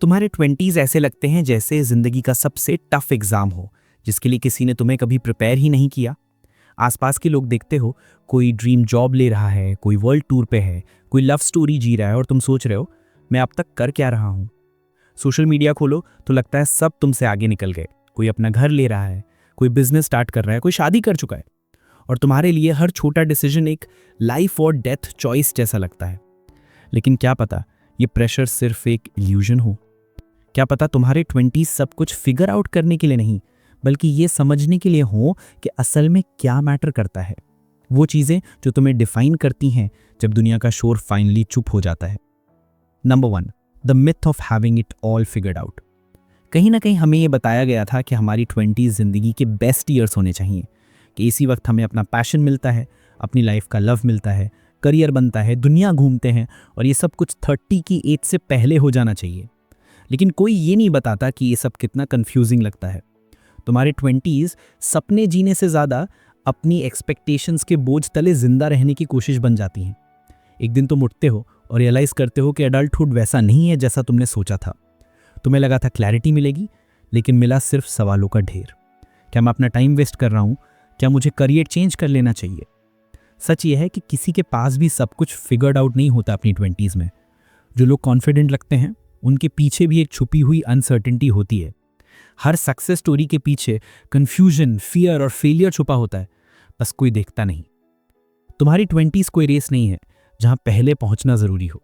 तुम्हारे 20s ऐसे लगते हैं जैसे जिंदगी का सबसे टफ एग्जाम हो, जिसके लिए किसी ने तुम्हें कभी प्रिपेयर ही नहीं किया। आसपास के लोग देखते हो, कोई ड्रीम जॉब ले रहा है, कोई वर्ल्ड टूर पे है, कोई लव स्टोरी जी रहा है, और तुम सोच रहे हो मैं अब तक कर क्या रहा हूँ। सोशल मीडिया खोलो तो लगता है सब तुमसे आगे निकल गए। कोई अपना घर ले रहा है, कोई बिजनेस स्टार्ट कर रहा है, कोई शादी कर चुका है, और तुम्हारे लिए हर छोटा डिसीजन एक लाइफ और डेथ चॉइस जैसा लगता है। लेकिन क्या पता ये प्रेशर सिर्फ एक इल्यूजन हो। क्या पता तुम्हारे 20s सब कुछ फिगर आउट करने के लिए नहीं, बल्कि ये समझने के लिए हो कि असल में क्या मैटर करता है। वो चीज़ें जो तुम्हें डिफाइन करती हैं जब दुनिया का शोर फाइनली चुप हो जाता है। Number 1, the myth of having it all figured out. कहीं ना कहीं हमें ये बताया गया था कि हमारी 20s जिंदगी के बेस्ट ईयर्स होने चाहिए, कि इसी वक्त हमें अपना पैशन मिलता है, अपनी लाइफ का लव मिलता है, करियर बनता है, दुनिया घूमते हैं, और ये सब कुछ 30 की एज से पहले हो जाना चाहिए। लेकिन कोई ये नहीं बताता कि ये सब कितना कंफ्यूजिंग लगता है। तुम्हारे 20s सपने जीने से ज़्यादा अपनी एक्सपेक्टेशंस के बोझ तले जिंदा रहने की कोशिश बन जाती हैं। एक दिन तुम उठते हो और रियलाइज़ करते हो कि अडल्टहुड वैसा नहीं है जैसा तुमने सोचा था। तुम्हें लगा था क्लैरिटी मिलेगी, लेकिन मिला सिर्फ सवालों का ढेर। क्या मैं अपना टाइम वेस्ट कर रहा हूँ? क्या मुझे करियर चेंज कर लेना चाहिए? सच ये है कि किसी के पास भी सब कुछ फिगर्ड आउट नहीं होता अपनी 20s में। जो लोग कॉन्फिडेंट लगते हैं उनके पीछे भी एक छुपी हुई अनसर्टेनिटी होती है। हर सक्सेस स्टोरी के पीछे कंफ्यूजन, फियर और फेलियर छुपा होता है, बस कोई देखता नहीं। तुम्हारी 20s कोई रेस नहीं है जहां पहले पहुंचना जरूरी हो।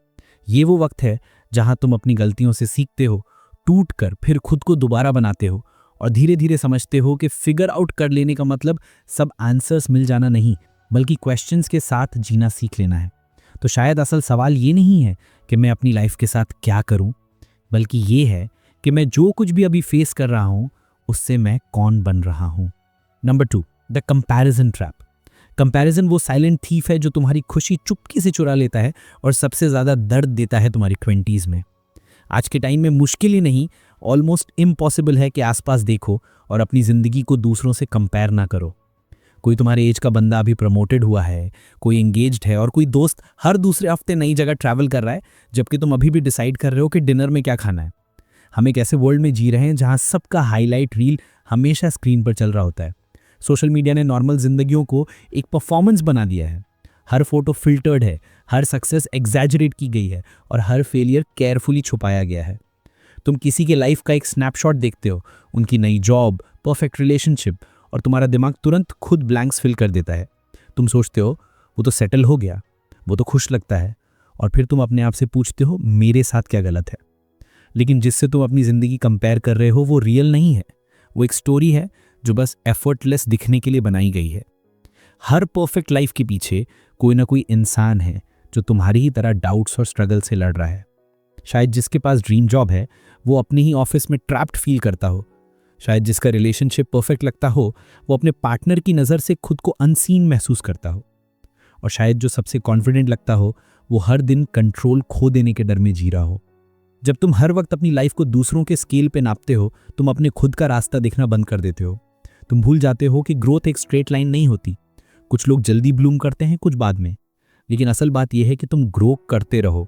ये वो वक्त है जहां तुम अपनी गलतियों से सीखते हो, टूट कर फिर खुद को दोबारा बनाते हो, और धीरे धीरे समझते हो कि फिगर आउट कर लेने का मतलब सब आंसर्स मिल जाना नहीं, बल्कि क्वेश्चंस के साथ जीना सीख लेना है। तो शायद असल सवाल ये नहीं है कि मैं अपनी लाइफ के साथ क्या करूं, बल्कि ये है कि मैं जो कुछ भी अभी फेस कर रहा हूं उससे मैं कौन बन रहा हूं। Number 2, the comparison trap. Comparison वो साइलेंट थीफ है जो तुम्हारी खुशी चुपके से चुरा लेता है और सबसे ज्यादा दर्द देता है तुम्हारी 20s में। आज के टाइम में मुश्किल ही नहीं, ऑलमोस्ट इम्पॉसिबल है कि आसपास देखो और अपनी जिंदगी को दूसरों से कंपेयर ना करो। कोई तुम्हारे एज का बंदा अभी प्रमोटेड हुआ है, कोई एंगेज्ड है, और कोई दोस्त हर दूसरे हफ्ते नई जगह ट्रैवल कर रहा है, जबकि तुम अभी भी डिसाइड कर रहे हो कि डिनर में क्या खाना है। हम एक ऐसे वर्ल्ड में जी रहे हैं जहां सबका हाईलाइट रील हमेशा स्क्रीन पर चल रहा होता है। सोशल मीडिया ने नॉर्मल जिंदगियों को एक परफॉर्मेंस बना दिया है। हर फोटो फिल्टर्ड है, हर सक्सेस एग्जैजरेट की गई है, और हर फेलियर केयरफुली छुपाया गया है। तुम किसी के लाइफ का एक स्नैपशॉट देखते हो, उनकी नई जॉब, परफेक्ट रिलेशनशिप, और तुम्हारा दिमाग तुरंत खुद ब्लैंक्स फिल कर देता है। तुम सोचते हो वो तो सेटल हो गया, वो तो खुश लगता है, और फिर तुम अपने आप से पूछते हो मेरे साथ क्या गलत है। लेकिन जिससे तुम अपनी ज़िंदगी कंपेयर कर रहे हो वो रियल नहीं है, वो एक स्टोरी है जो बस एफर्टलेस दिखने के लिए बनाई गई है। हर परफेक्ट लाइफ के पीछे कोई ना कोई इंसान है जो तुम्हारी ही तरह डाउट्स और स्ट्रगल से लड़ रहा है। शायद जिसके पास ड्रीम जॉब है वो अपने ही ऑफिस में ट्रैप्ड फील करता हो। शायद जिसका रिलेशनशिप परफेक्ट लगता हो वो अपने पार्टनर की नज़र से खुद को अनसीन महसूस करता हो। और शायद जो सबसे कॉन्फिडेंट लगता हो वो हर दिन कंट्रोल खो देने के डर में जी रहा हो। जब तुम हर वक्त अपनी लाइफ को दूसरों के स्केल पे नापते हो, तुम अपने खुद का रास्ता देखना बंद कर देते हो। तुम भूल जाते हो कि ग्रोथ एक स्ट्रेट लाइन नहीं होती। कुछ लोग जल्दी ब्लूम करते हैं, कुछ बाद में। लेकिन असल बात यह है कि तुम ग्रो करते रहो।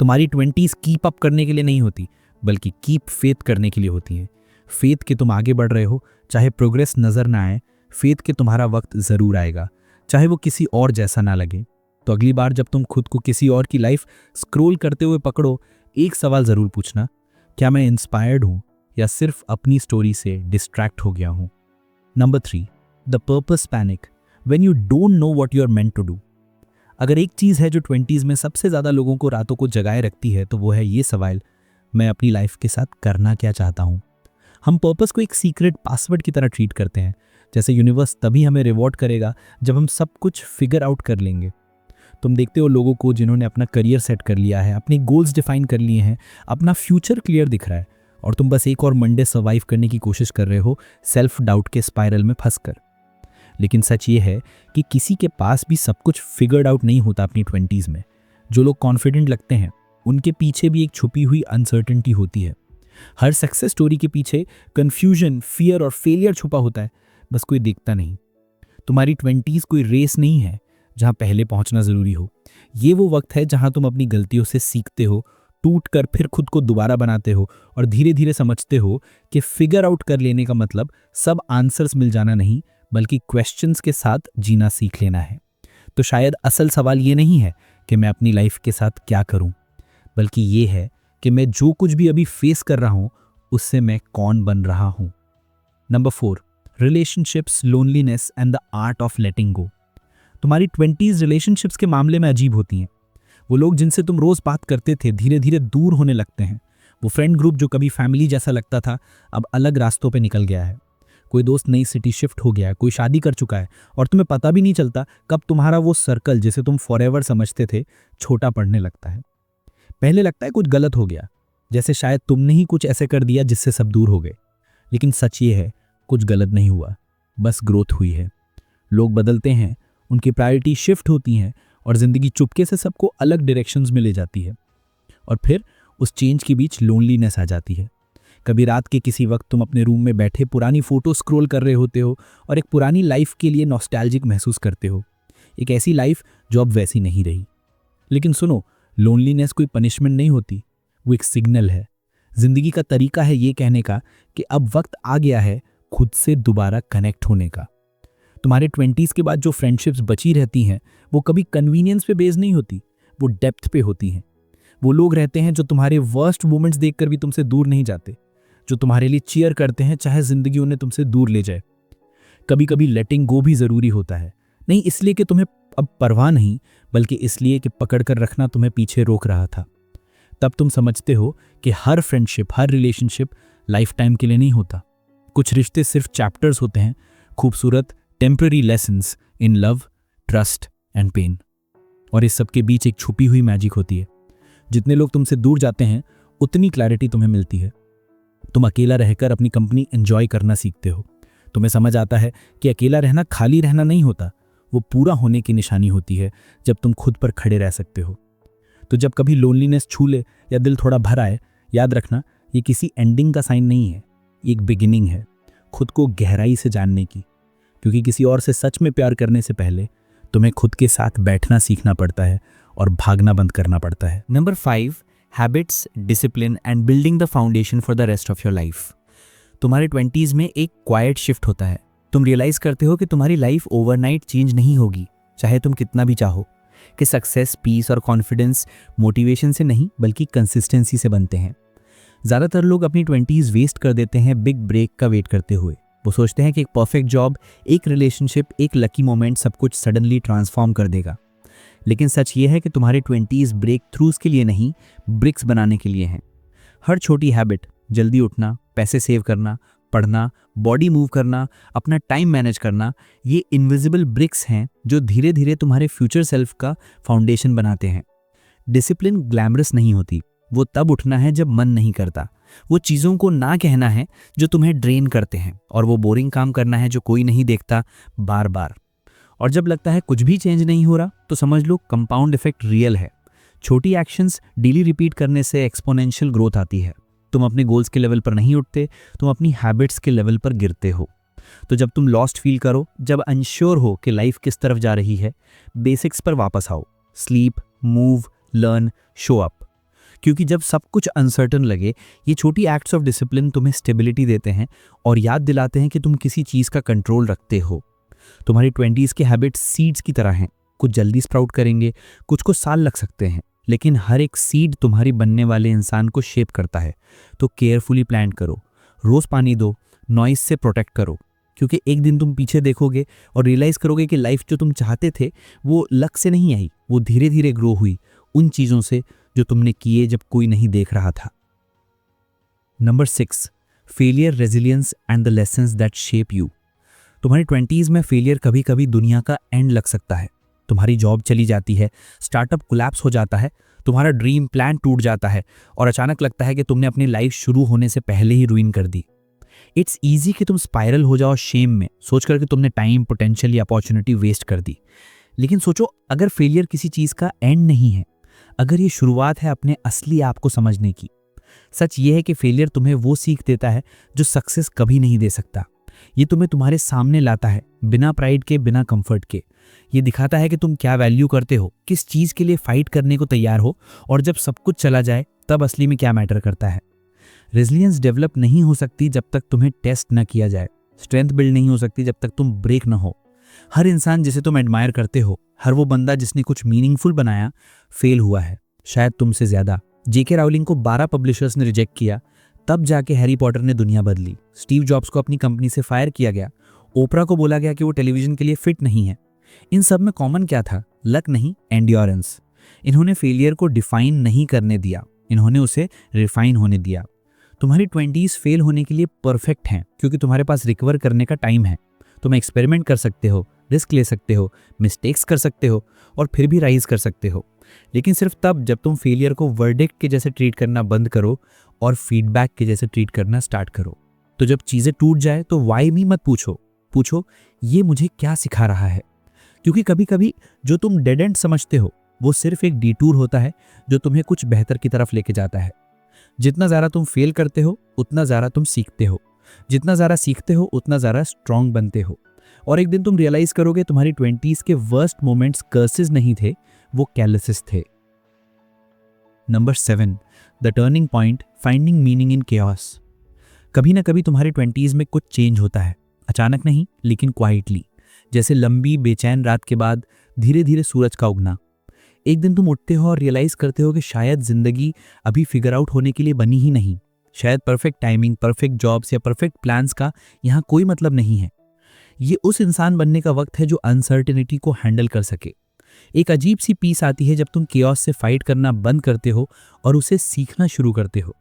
तुम्हारी 20s कीप अप करने के लिए नहीं होती, बल्कि कीप फेथ करने के लिए होती हैं। फेथ कि तुम आगे बढ़ रहे हो, चाहे प्रोग्रेस नजर ना आए। फेथ कि तुम्हारा वक्त जरूर आएगा, चाहे वो किसी और जैसा ना लगे। तो अगली बार जब तुम खुद को किसी और की लाइफ स्क्रॉल करते हुए पकड़ो, एक सवाल जरूर पूछना, क्या मैं इंस्पायर्ड हूं या सिर्फ अपनी स्टोरी से डिस्ट्रैक्ट हो गया हूं। Number 3, the purpose panic, when you don't know what you are meant to do. अगर एक चीज है जो 20s में सबसे ज्यादा लोगों को रातों को जगाए रखती है तो वो है ये सवाल, मैं अपनी लाइफ के साथ करना क्या चाहता हूं। हम पर्पस को एक सीक्रेट पासवर्ड की तरह ट्रीट करते हैं, जैसे यूनिवर्स तभी हमें रिवॉर्ड करेगा जब हम सब कुछ फिगर आउट कर लेंगे। तुम देखते हो लोगों को जिन्होंने अपना करियर सेट कर लिया है, अपने गोल्स डिफाइन कर लिए हैं, अपना फ्यूचर क्लियर दिख रहा है, और तुम बस एक और मंडे सर्वाइव करने की कोशिश कर रहे हो, सेल्फ डाउट के स्पाइरल में फंसकर। लेकिन सच ये है कि किसी के पास भी सब कुछ फिगर्ड आउट नहीं होता अपनी 20s में। जो लोग कॉन्फिडेंट लगते हैं उनके पीछे भी एक छुपी हुई अनसर्टेनिटी होती है। हर सक्सेस स्टोरी के पीछे कंफ्यूजन, फियर और फेलियर छुपा होता है, बस कोई देखता नहीं। तुम्हारी 20s कोई रेस नहीं है जहां पहले पहुंचना जरूरी हो। ये वो वक्त है जहां तुम अपनी गलतियों से सीखते हो, टूट कर फिर खुद को दोबारा बनाते हो और धीरे धीरे समझते हो कि फिगर आउट कर लेने का मतलब सब आंसर्स मिल जाना नहीं, बल्कि क्वेश्चंस के साथ जीना सीख लेना है। तो शायद असल सवाल ये नहीं है कि मैं अपनी लाइफ के साथ क्या करूं, बल्कि ये है कि मैं जो कुछ भी अभी फेस कर रहा हूं उससे मैं कौन बन रहा हूं। Number 4, relationships, loneliness and the art of letting go. तुम्हारी 20s रिलेशनशिप्स के मामले में अजीब होती हैं। वो लोग जिनसे तुम रोज बात करते थे धीरे धीरे दूर होने लगते हैं। वो फ्रेंड ग्रुप जो कभी फैमिली जैसा लगता था अब अलग रास्तों पे निकल गया है। कोई दोस्त नई सिटी शिफ्ट हो गया है, कोई शादी कर चुका है और तुम्हें पता भी नहीं चलता कब तुम्हारा वो सर्कल जिसे तुम फॉरएवर समझते थे छोटा पड़ने लगता है। पहले लगता है कुछ गलत हो गया, जैसे शायद तुमने ही कुछ ऐसे कर दिया जिससे सब दूर हो गए। लेकिन सच ये है, कुछ गलत नहीं हुआ, बस ग्रोथ हुई है। लोग बदलते हैं, उनकी प्रायोरिटी शिफ्ट होती हैं और जिंदगी चुपके से सबको अलग डायरेक्शंस में ले जाती है। और फिर उस चेंज के बीच लोनलीनेस आ जाती है। कभी रात के किसी वक्त तुम अपने रूम में बैठे पुरानी फोटो स्क्रॉल कर रहे होते हो और एक पुरानी लाइफ के लिए नॉस्टैल्जिक महसूस करते हो, एक ऐसी लाइफ जो अब वैसी नहीं रही। लेकिन सुनो, लोनलीनेस कोई पनिशमेंट नहीं होती, वो एक सिग्नल है। जिंदगी का तरीका है ये कहने का कि अब वक्त आ गया है खुद से दोबारा कनेक्ट होने का। तुम्हारे 20s के बाद जो फ्रेंडशिप्स बची रहती हैं वो कभी कन्वीनियंस पे बेस्ड नहीं होती, वो डेप्थ पे होती हैं। वो लोग रहते हैं जो तुम्हारे वर्स्ट मोमेंट्स देखकर भी तुमसे दूर नहीं जाते, जो तुम्हारे लिए चीयर करते हैं चाहे जिंदगी उन्हें तुमसे दूर ले जाए। कभी कभी लेटिंग गो भी जरूरी होता है, नहीं इसलिए कि तुम्हें अब परवाह नहीं, बल्कि इसलिए कि पकड़ कर रखना तुम्हें पीछे रोक रहा था। तब तुम समझते हो कि हर फ्रेंडशिप, हर रिलेशनशिप लाइफ टाइम के लिए नहीं होता। कुछ रिश्ते सिर्फ चैप्टर्स होते हैं, खूबसूरत temporary lessons in love, trust and pain. और इस सब के बीच एक छुपी हुई मैजिक होती है। जितने लोग तुमसे दूर जाते हैं उतनी क्लैरिटी तुम्हें मिलती है। तुम अकेला रहकर अपनी कंपनी एंजॉय करना सीखते हो। तुम्हें समझ आता है कि अकेला रहना खाली रहना नहीं होता, वो पूरा होने की निशानी होती है जब तुम खुद पर खड़े रह सकते हो। तो जब कभी लोनलीनेस छू ले या दिल थोड़ा भर आए, याद रखना ये किसी एंडिंग का साइन नहीं है, एक बिगिनिंग है खुद को गहराई से जानने की। क्योंकि किसी और से सच में प्यार करने से पहले तुम्हें खुद के साथ बैठना सीखना पड़ता है और भागना बंद करना पड़ता है। Number 5, habits, discipline and building the foundation for the rest of your life. तुम्हारे 20s में एक क्वाइट शिफ्ट होता है। तुम रियलाइज करते हो कि तुम्हारी लाइफ ओवरनाइट चेंज नहीं होगी, चाहे तुम कितना भी चाहो। कि सक्सेस, पीस और कॉन्फिडेंस मोटिवेशन से नहीं बल्कि कंसिस्टेंसी से बनते हैं। ज़्यादातर लोग अपनी 20s वेस्ट कर देते हैं बिग ब्रेक का वेट करते हुए। वो सोचते हैं कि एक परफेक्ट जॉब, एक रिलेशनशिप, एक लकी मोमेंट सब कुछ सडनली ट्रांसफॉर्म कर देगा। लेकिन सच ये है कि तुम्हारे 20s ब्रेक थ्रूज के लिए नहीं, ब्रिक्स बनाने के लिए हैं। हर छोटी हैबिट, जल्दी उठना, पैसे सेव करना, पढ़ना, बॉडी मूव करना, अपना टाइम मैनेज करना, ये इनविजिबल ब्रिक्स हैं जो धीरे धीरे तुम्हारे फ्यूचर सेल्फ का फाउंडेशन बनाते हैं। डिसिप्लिन ग्लैमरस नहीं होती, वो तब उठना है जब मन नहीं करता। वो चीज़ों को ना कहना है जो तुम्हें ड्रेन करते हैं, और वो बोरिंग काम करना है जो कोई नहीं देखता बार बार। और जब लगता है कुछ भी चेंज नहीं हो रहा तो समझ लो कंपाउंड इफेक्ट रियल है। छोटी एक्शंस डेली रिपीट करने से एक्सपोनेंशियल ग्रोथ आती है। तुम अपने गोल्स के लेवल पर नहीं उठते, तुम अपनी हैबिट्स के लेवल पर गिरते हो। तो जब तुम लॉस्ट फील करो, जब अनश्योर हो कि लाइफ किस तरफ जा रही है, बेसिक्स पर वापस आओ। Sleep, move, learn, show up. क्योंकि जब सब कुछ अनसर्टन लगे, ये छोटी एक्ट्स ऑफ डिसिप्लिन तुम्हें स्टेबिलिटी देते हैं और याद दिलाते हैं कि तुम किसी चीज़ का कंट्रोल रखते हो। तुम्हारी 20s के हैबिट्स सीड्स की तरह हैं। कुछ जल्दी स्प्राउट करेंगे, कुछ को साल लग सकते हैं, लेकिन हर एक सीड तुम्हारी बनने वाले इंसान को शेप करता है। तो केयरफुली प्लांट करो, रोज़ पानी दो, नॉइस से प्रोटेक्ट करो। क्योंकि एक दिन तुम पीछे देखोगे और रियलाइज़ करोगे कि लाइफ जो तुम चाहते थे वो लक से नहीं आई, वो धीरे धीरे ग्रो हुई उन चीज़ों से जो तुमने किए जब कोई नहीं देख रहा था। Number 6, failure, resilience and the lessons that shape you. तुम्हारी 20s में फेलियर कभी कभी दुनिया का एंड लग सकता है। तुम्हारी जॉब चली जाती है, स्टार्टअप कोलैप्स हो जाता है, तुम्हारा ड्रीम प्लान टूट जाता है और अचानक लगता है कि तुमने अपनी लाइफ शुरू होने से पहले ही रुइन कर दी। इट्स ईजी कि तुम स्पाइरल हो जाओ शेम में, सोचकर कि तुमने टाइम, पोटेंशियल या अपॉर्चुनिटी वेस्ट कर दी। लेकिन सोचो, अगर फेलियर किसी चीज़ का एंड नहीं है, अगर ये शुरुआत है अपने असली आप को समझने की। सच ये है कि फेलियर तुम्हें वो सीख देता है जो सक्सेस कभी नहीं दे सकता। ये तुम्हें तुम्हारे सामने लाता है, बिना प्राइड के, बिना कंफर्ट के। ये दिखाता है कि तुम क्या वैल्यू करते हो, किस चीज़ के लिए फाइट करने को तैयार हो, और जब सब कुछ चला जाए तब असली में क्या मैटर करता है। रेजिलियंस डेवलप नहीं हो सकती जब तक तुम्हें टेस्ट ना किया जाए। स्ट्रेंथ बिल्ड नहीं हो सकती जब तक तुम ब्रेक ना हो। हर इंसान जिसे तुम एडमायर करते हो, हर वो बंदा जिसने कुछ मीनिंगफुल बनाया, फेल हुआ है, शायद तुमसे ज्यादा। जेके राउलिंग को 12 पब्लिशर्स ने रिजेक्ट किया, तब जाके हैरी पॉटर ने दुनिया बदली। स्टीव जॉब्स को अपनी कंपनी से फायर किया गया। ओपरा को बोला गया कि वो टेलीविजन के लिए फिट नहीं है। इन सब में कॉमन क्या था? लक नहीं, एंड्योरेंस। इन्होंने फेलियर को डिफाइन नहीं करने दिया, इन्होंने उसे रिफाइन होने दिया। तुम्हारी 20s फेल होने के लिए परफेक्ट हैं, क्योंकि तुम्हारे पास रिकवर करने का टाइम है। तुम एक्सपेरिमेंट कर सकते हो, रिस्क ले सकते हो, मिस्टेक्स कर सकते हो, और फिर भी राइज कर सकते हो। लेकिन सिर्फ तब जब तुम फेलियर को वर्डिक्ट के जैसे ट्रीट करना बंद करो और फीडबैक के जैसे ट्रीट करना स्टार्ट करो। तो जब चीज़ें टूट जाए तो वाई मी मत पूछो, पूछो ये मुझे क्या सिखा रहा है। क्योंकि कभी कभी जो तुम डेड एंड समझते हो वो सिर्फ एक डिटूर होता है जो तुम्हें कुछ बेहतर की तरफ लेके जाता है। जितना ज़्यादा तुम फेल करते हो उतना ज़्यादा तुम सीखते हो, जितना ज़्यादा सीखते हो उतना ज़्यादा स्ट्रांग बनते हो। और एक दिन तुम रियलाइज करोगे तुम्हारी 20s के वर्स्ट मोमेंट्स कर्सेस नहीं थे, वो कैलसिस थे। Number 7, the turning point, finding meaning in chaos. कभी ना कभी तुम्हारे 20s में कुछ चेंज होता है, अचानक नहीं लेकिन क्वाइटली, जैसे लंबी बेचैन रात के बाद धीरे धीरे सूरज का उगना। एक दिन तुम उठते हो और रियलाइज करते हो कि शायद जिंदगी अभी फिगर आउट होने के लिए बनी ही नहीं। शायद परफेक्ट टाइमिंग, परफेक्ट जॉब्स या परफेक्ट प्लान्स का यहाँ कोई मतलब नहीं है। ये उस इंसान बनने का वक्त है जो अनसर्टेनिटी को हैंडल कर सके। एक अजीब सी पीस आती है जब तुम केओस से फाइट करना बंद करते हो और उसे सीखना शुरू करते हो।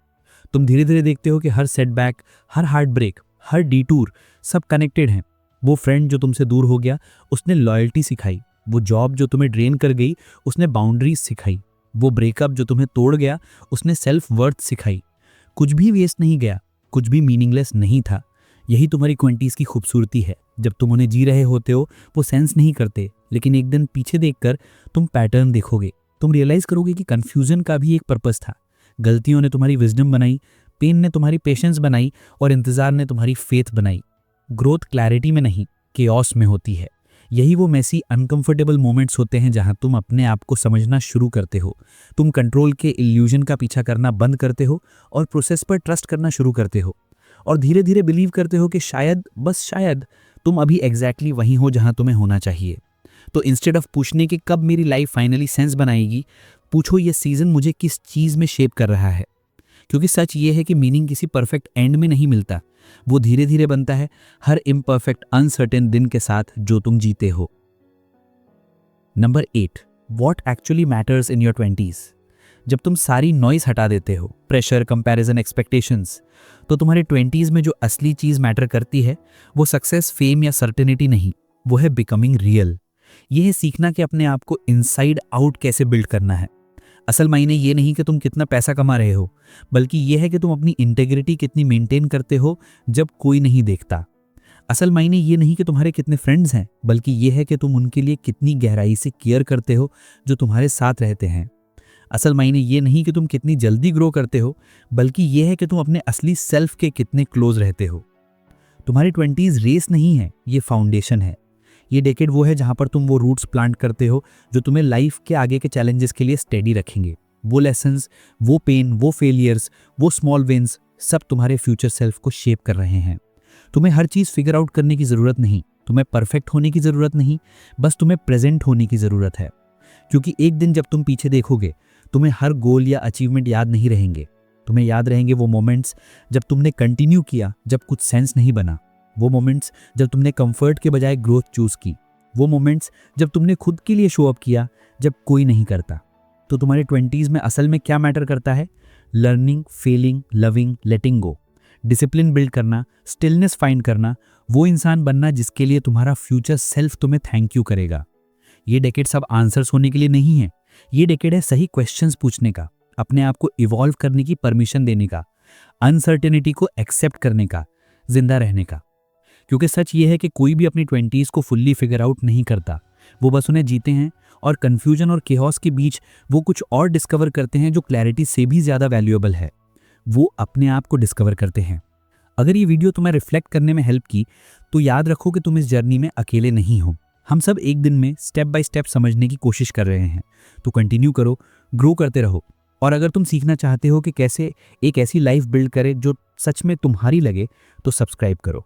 तुम धीरे धीरे देखते हो कि हर सेटबैक, हर हार्ट ब्रेक, हर डिटूर सब कनेक्टेड हैं। वो फ्रेंड जो तुमसे दूर हो गया उसने लॉयल्टी सिखाई, वो जॉब जो तुम्हें ड्रेन कर गई उसने बाउंड्रीज सिखाई, वो ब्रेकअप जो तुम्हें तोड़ गया उसने सेल्फ वर्थ सिखाई। कुछ भी वेस्ट नहीं गया, कुछ भी मीनिंगलेस नहीं था। यही तुम्हारी 20s की खूबसूरती है। जब तुम उन्हें जी रहे होते हो वो सेंस नहीं करते, लेकिन एक दिन पीछे देखकर तुम पैटर्न देखोगे। तुम रियलाइज करोगे कि कन्फ्यूजन का भी एक पर्पस था। गलतियों ने तुम्हारी विजडम बनाई, पेन ने तुम्हारी पेशेंस बनाई, और इंतजार ने तुम्हारी फेथ बनाई। ग्रोथ क्लैरिटी में नहीं, केओस में होती है। यही वो मैसी अनकंफर्टेबल मोमेंट्स होते हैं जहां तुम अपने आप को समझना शुरू करते हो। तुम कंट्रोल के इल्यूजन का पीछा करना बंद करते हो और प्रोसेस पर ट्रस्ट करना शुरू करते हो, और धीरे धीरे बिलीव करते हो कि शायद, बस शायद, तुम अभी एग्जैक्टली वहीं हो जहां तुम्हें होना चाहिए। तो इंस्टेड ऑफ पूछने कि कब मेरी लाइफ फाइनली सेंस बनाएगी, पूछो ये सीजन मुझे किस चीज़ में शेप कर रहा है। क्योंकि सच ये है कि मीनिंग किसी परफेक्ट एंड में नहीं मिलता, वो धीरे धीरे बनता है हर इम्परफेक्ट अनसर्टेन दिन के साथ जो तुम जीते हो। Number 8, what actually matters in your 20s। जब तुम सारी नॉइस हटा देते हो, प्रेशर, कंपैरिजन, एक्सपेक्टेशंस, तो तुम्हारे 20s में जो असली चीज़ मैटर करती है वो सक्सेस, फेम या सर्टेनिटी नहीं, वो है बिकमिंग रियल। ये है सीखना कि अपने आप को इनसाइड आउट कैसे बिल्ड करना है। असल मायने ये नहीं कि तुम कितना पैसा कमा रहे हो, बल्कि ये है कि तुम अपनी इंटेग्रिटी कितनी मेंटेन करते हो जब कोई नहीं देखता। असल मायने ये नहीं कि तुम्हारे कितने फ्रेंड्स हैं, बल्कि ये है कि तुम उनके लिए कितनी गहराई से केयर करते हो जो तुम्हारे साथ रहते हैं। असल मायने ये नहीं कि तुम कितनी जल्दी ग्रो करते हो, बल्कि ये है कि तुम अपने असली सेल्फ के कितने क्लोज रहते हो। तुम्हारी 20s रेस नहीं है, ये फाउंडेशन है। ये डेकेड वो है जहां पर तुम वो रूट्स प्लांट करते हो जो तुम्हें लाइफ के आगे के चैलेंजेस के लिए स्टेडी रखेंगे। वो लेसन्स, वो पेन, वो फेलियर्स, वो स्मॉल विन्स, सब तुम्हारे फ्यूचर सेल्फ को शेप कर रहे हैं। तुम्हें हर चीज़ फिगर आउट करने की ज़रूरत नहीं, तुम्हें परफेक्ट होने की ज़रूरत नहीं, बस तुम्हें प्रेजेंट होने की ज़रूरत है। क्योंकि एक दिन जब तुम पीछे देखोगे, तुम्हें हर गोल या अचीवमेंट याद नहीं रहेंगे। तुम्हें याद रहेंगे वो मोमेंट्स जब तुमने कंटिन्यू किया, जब कुछ सेंस नहीं बना। वो मोमेंट्स जब तुमने कंफर्ट के बजाय ग्रोथ चूज की। वो मोमेंट्स जब तुमने खुद के लिए शो अप किया जब कोई नहीं करता। तो तुम्हारे 20s में असल में क्या मैटर करता है? लर्निंग, फेलिंग, लविंग, लेटिंग गो, डिसिप्लिन बिल्ड करना, स्टिलनेस फाइंड करना, वो इंसान बनना जिसके लिए तुम्हारा फ्यूचर सेल्फ तुम्हें थैंक यू करेगा। ये डेकेड सब आंसर्स होने के लिए नहीं है, ये डेकेड है सही क्वेश्चंस पूछने का, अपने आप को इवॉल्व करने की परमिशन देने का, अनसर्टेनिटी को एक्सेप्ट करने का, जिंदा रहने का। क्योंकि सच ये है कि कोई भी अपनी 20s को फुल्ली फिगर आउट नहीं करता, वो बस उन्हें जीते हैं, और कन्फ्यूजन और केओस के बीच वो कुछ और डिस्कवर करते हैं जो क्लैरिटी से भी ज़्यादा वैल्यूएबल है। वो अपने आप को डिस्कवर करते हैं, अगर ये वीडियो तुम्हें रिफ्लेक्ट करने में हेल्प की तो याद रखो कि तुम इस जर्नी में अकेले नहीं हो। हम सब एक दिन में स्टेप बाय स्टेप समझने की कोशिश कर रहे हैं। तो कंटिन्यू करो, ग्रो करते रहो। और अगर तुम सीखना चाहते हो कि कैसे एक ऐसी लाइफ बिल्ड करें जो सच में तुम्हारी लगे, तो सब्सक्राइब करो।